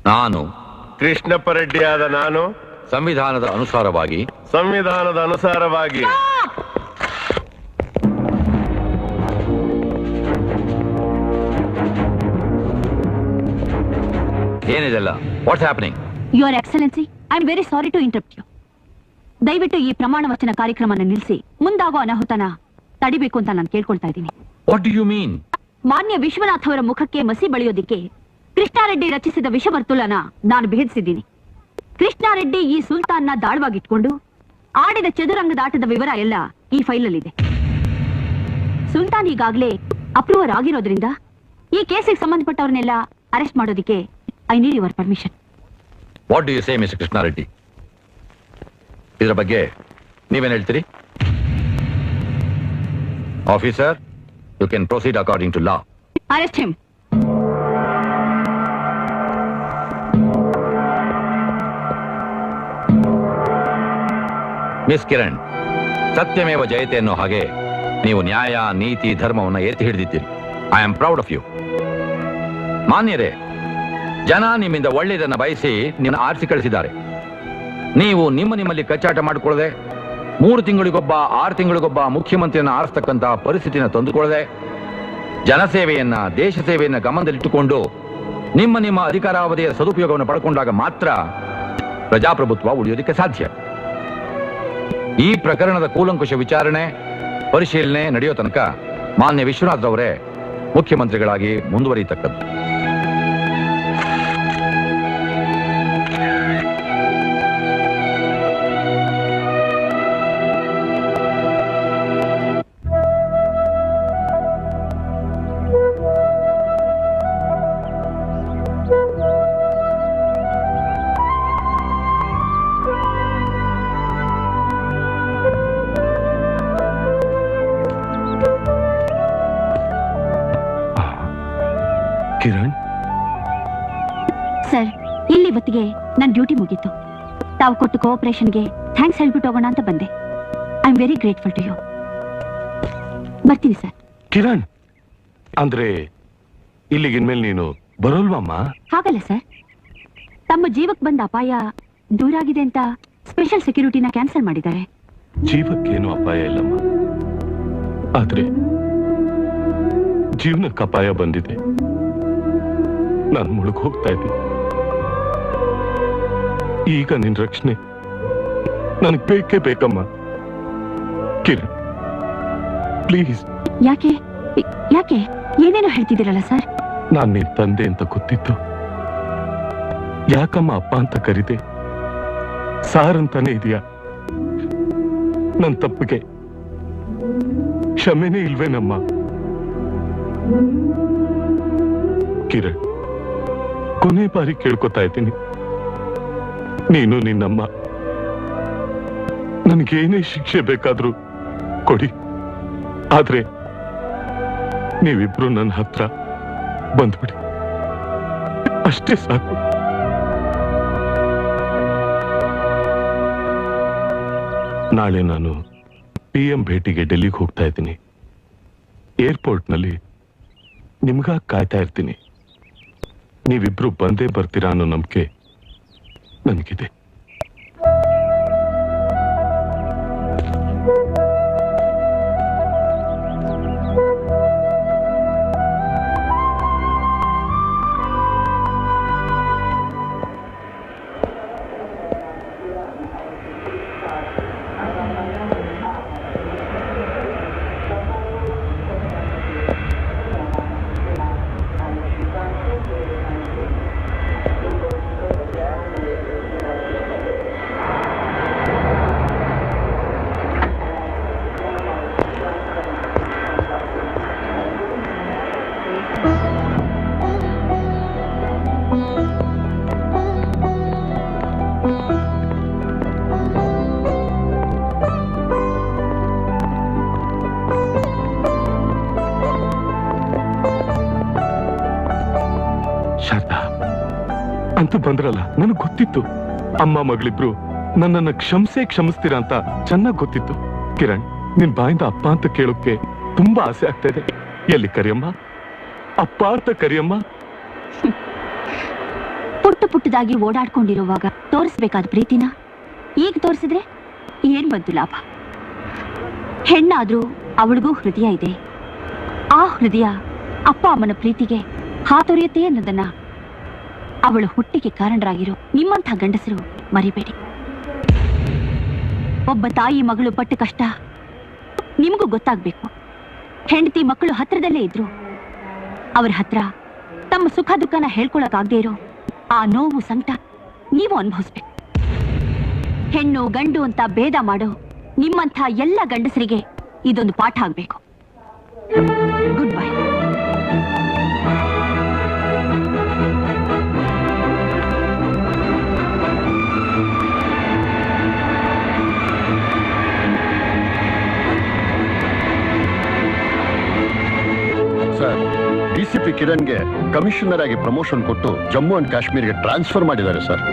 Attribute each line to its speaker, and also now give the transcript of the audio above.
Speaker 1: ನಾನು
Speaker 2: ಕೃಷ್ಣಪ್ಪ ರೆಡ್ಡಿಯಾದ ನಾನು
Speaker 1: ಸಂವಿಧಾನದ ಅನುಸಾರವಾಗಿ ಏನಿದೆಲ್ಲ? What's happening?
Speaker 3: Your excellency, I am very sorry to interrupt you. ದಯವಿಟ್ಟು ಈ ಪ್ರಮಾಣ ವಚನ ಕಾರ್ಯಕ್ರಮನ ನಿಲ್ಲಿಸಿ ಮುಂದಾಗೋ ಅನಾಹುತನ ತಡಿಬೇಕು ಅಂತ ನಾನು ಕೇಳ್ಕೊಳ್ತಾ ಇದ್ದೀನಿ.
Speaker 1: What do you mean?
Speaker 3: ಮಾನ್ಯ ವಿಶ್ವನಾಥ್ ಅವರ ಮುಖಕ್ಕೆ ಮಸಿ ಬಳಿಯೋದಿಕ್ಕೆ ಕೃಷ್ಣಾರೆಡ್ಡಿ ರಚಿಸಿದ ವಿಷವರ್ತುಲನ ನಾನು ಭೇದಿಸಿದ್ದೀನಿ. ಕೃಷ್ಣಾರೆಡ್ಡಿ ಈ ಸುಲ್ತಾನ್ನ ದಾಳವಾಗಿಟ್ಕೊಂಡು ಆಡಿದ ಚದುರಂಗದಾಟದ ವಿವರ ಎಲ್ಲ ಈ ಫೈಲಲ್ಲಿದೆ. ಸುಲ್ತಾನ್ ಈಗಾಗಲೇ ಅಪ್ರೂವರ್ ಆಗಿರೋದ್ರಿಂದ ಈ ಕೇಸಿಗೆ ಸಂಬಂಧಪಟ್ಟವ್ರನ್ನೆಲ್ಲ ಅರೆಸ್ಟ್ ಮಾಡೋದಿಕ್ಕೆ I need your permission.
Speaker 1: What do you say mister Krishna Reddy? ಇದರ ಬಗ್ಗೆ ನೀವೇನು ಹೇಳ್ತೀರಿ? Officer, you can proceed according to law.
Speaker 3: Arrest him.
Speaker 1: Miss Kiran, ಸತ್ಯಮೇವ ಜಯತೆ ಅನ್ನೋ ಹಾಗೆ ನೀವು ನ್ಯಾಯ, ನೀತಿ, ಧರ್ಮವನ್ನು ಎತ್ತಿ ಹಿಡಿದಿದ್ದೀರಿ. I am proud of you. ಮಾನ್ಯರೇ, ಜನ ನಿಮ್ಮಿಂದ ಒಳ್ಳೆಯದನ್ನು ಬಯಸಿ ನಿನ್ನ ಆರಿಸಿ ಕಳಿಸಿದ್ದಾರೆ. ನೀವು ನಿಮ್ಮಲ್ಲಿ ಕಚ್ಚಾಟ ಮಾಡಿಕೊಳ್ಳದೆ 3 ತಿಂಗಳಿಗೊಬ್ಬ 6 ತಿಂಗಳಿಗೊಬ್ಬ ಮುಖ್ಯಮಂತ್ರಿಯನ್ನು ಆರಿಸ್ತಕ್ಕಂಥ ಪರಿಸ್ಥಿತಿನ ತಂದುಕೊಳ್ಳದೆ ಜನಸೇವೆಯನ್ನ, ದೇಶ ಸೇವೆಯನ್ನ ಗಮನದಲ್ಲಿಟ್ಟುಕೊಂಡು ನಿಮ್ಮ ಅಧಿಕಾರಾವಧಿಯ ಸದುಪಯೋಗವನ್ನು ಪಡ್ಕೊಂಡಾಗ ಮಾತ್ರ ಪ್ರಜಾಪ್ರಭುತ್ವ ಉಳಿಯೋದಕ್ಕೆ ಸಾಧ್ಯ. ಈ ಪ್ರಕರಣದ ಕೂಲಂಕುಷ ವಿಚಾರಣೆ, ಪರಿಶೀಲನೆ ನಡೆಯೋ ತನಕ ಮಾನ್ಯ ವಿಶ್ವನಾಥ್ ಅವರೇ ಮುಖ್ಯಮಂತ್ರಿಗಳಾಗಿ ಮುಂದುವರಿಯತಕ್ಕದ್ದು.
Speaker 2: ಕಿರಣ್
Speaker 3: ಸರ್, ಇಲ್ಲಿ ಇವತ್ತಿಗೆ ನನ್ನ ಡ್ಯೂಟಿ ಮುಗೀತು. ತಾವು ಕೊಟ್ಟು ಕೋಆಪರೇಷನ್ಗೆ ಥ್ಯಾಂಕ್ಸ್ ಹೇಳ್ಬಿಟ್ಟು ಹೋಗೋಣ ಅಂತ ಬಂದೆ. I am very grateful to you. ಬರ್ತೀನಿ ಸರ್.
Speaker 2: ಕಿರಣ್, ಅಂದ್ರೆ ಇಲ್ಲಿಗಿನ್ಮೇಲೆ ನೀನು ಬರೋಲ್ವಮ್ಮ?
Speaker 3: ಹಾಗಲ್ಲ ಸರ್, ತಮ್ಮ ಜೀವಕ್ಕೆ ಬಂದ ಅಪಾಯ ದೂರ ಆಗಿದೆ ಅಂತ ಸ್ಪೆಷಲ್ ಸೆಕ್ಯೂರಿಟಿನ ಕ್ಯಾನ್ಸಲ್ ಮಾಡಿದ್ದಾರೆ.
Speaker 2: ಜೀವಕ್ಕೇನು ಅಪಾಯ ಇಲ್ಲಮ್ಮ, ಆದ್ರೆ ಜೀವನಕ್ಕೆ ಅಪಾಯ ಬಂದಿದೆ. ನಾನು ಮುಳುಗ್ ಹೋಗ್ತಾ ಇದ್ದೀನಿ. ಈಗ ನಿನ್ ರಕ್ಷಣೆ ನನಗ್ ಬೇಕೇ ಬೇಕಮ್ಮ. ಕಿರಣ್, ಪ್ಲೀಸ್.
Speaker 3: ಯಾಕೆ ಯಾಕೆ ಏನೇನೋ ಹೇಳ್ತಿದ್ದೀರಲ್ಲ ಸರ್?
Speaker 2: ನಾನ್ ನಿನ್ ತಂದೆ ಅಂತ ಗೊತ್ತಿತ್ತು. ಯಾಕಮ್ಮ ಅಪ್ಪ ಅಂತ ಕರೀದೆ? ಸಾರ್ ಅಂತಾನೆ ಇದೆಯಾ? ನನ್ ತಪ್ಪಿಗೆ ಕ್ಷಮೆನೇ ಇಲ್ವೇನಮ್ಮ? ಕಿರಣ್, ಕೊನೆ ಬಾರಿ ಕೇಳ್ಕೊತಾ ಇದ್ದೀನಿ, ನೀನು ನಿನ್ನಮ್ಮ ನನಗೇನೇ ಶಿಕ್ಷೆ ಬೇಕಾದ್ರೂ ಕೊಡಿ. ಆದ್ರೆ ನೀವಿಬ್ರು ನನ್ನ ಹತ್ರ ಬಂದ್ಬಿಡಿ, ಅಷ್ಟೇ ಸಾಕು. ನಾಳೆ ನಾನು PM ಭೇಟಿಗೆ ಡೆಲ್ಲಿಗೆ ಹೋಗ್ತಾ ಇದ್ದೀನಿ. ಏರ್ಪೋರ್ಟ್ನಲ್ಲಿ ನಿಮ್ಗಾಗಿ ಕಾಯ್ತಾ ಇರ್ತೀನಿ. ನೀವಿಬ್ರು ಬಂದೇ ಬರ್ತೀರಾ ಅನ್ನೋ ನಂಬಿಕೆ ನನಗಿದೆ. ಅಂತೂ ಬಂದ್ರಲ್ಲ, ನನಗ್ ಗೊತ್ತಿತ್ತು ಅಮ್ಮ ಮಗಳಿಬ್ರು ನನ್ನನ್ನ ಕ್ಷಮಿಸ್ತೀರಾ ಅಂತ ಚೆನ್ನಾಗಿ ಗೊತ್ತಿತ್ತು. ಕಿರಣ್, ನಿನ್ ಬಾಯಿಂದ ಅಪ್ಪ ಅಂತ ಕೇಳೋಕೆ ತುಂಬಾ ಆಸೆ ಆಗ್ತಾ ಇದೆ. ಎಲ್ಲಿ ಕರಿಯಮ್ಮ, ಅಪ್ಪ ಅಂತ ಕರಿಯಮ್ಮ.
Speaker 3: ಪುಟ್ಟ ಪುಟ್ಟದಾಗಿ ಓಡಾಡ್ಕೊಂಡಿರುವಾಗ ತೋರಿಸ್ಬೇಕಾದ ಪ್ರೀತಿನ ಈಗ ತೋರಿಸಿದ್ರೆ ಏನ್ ಬಂತು ಲಾಭ? ಹೆಣ್ಣಾದ್ರೂ ಅವಳಿಗೂ ಹೃದಯ ಇದೆ. ಆ ಹೃದಯ ಅಪ್ಪ ಅಮ್ಮನ ಪ್ರೀತಿಗೆ ಹಾತೊರೆಯುತ್ತೆ ಅನ್ನೋದನ್ನ ಅವಳು ಹುಟ್ಟಿಗೆ ಕಾರಣರಾಗಿರೋ ನಿಮ್ಮಂಥ ಗಂಡಸರು ಮರಿಬೇಡಿ. ಒಬ್ಬ ತಾಯಿ ಮಗಳು ಪಟ್ಟ ಕಷ್ಟ ನಿಮಗೂ ಗೊತ್ತಾಗ್ಬೇಕು. ಹೆಂಡತಿ ಮಕ್ಕಳು ಹತ್ರದಲ್ಲೇ ಇದ್ರು ಅವ್ರ ಹತ್ರ ತಮ್ಮ ಸುಖ ದುಃಖನ ಹೇಳ್ಕೊಳಕ್ಕಾಗದೇ ಇರೋ ಆ ನೋವು ಸಂಕಟ ನೀವು ಅನುಭವಿಸ್ಬೇಕು. ಹೆಣ್ಣು ಗಂಡು ಅಂತ ಭೇದ ಮಾಡೋ ನಿಮ್ಮಂಥ ಎಲ್ಲ ಗಂಡಸರಿಗೆ ಇದೊಂದು ಪಾಠ ಆಗ್ಬೇಕು. Goodbye.
Speaker 4: ಸರ್, ಡಿಸಿಪಿ ಕಿರಣ್ಗೆ ಕಮಿಷನರ್ ಆಗಿ ಪ್ರಮೋಷನ್ ಕೊಟ್ಟು ಜಮ್ಮು ಅಂಡ್ ಕಾಶ್ಮೀರ್ಗೆ ಟ್ರಾನ್ಸ್ಫರ್ ಮಾಡಿದ್ದಾರೆ ಸರ್.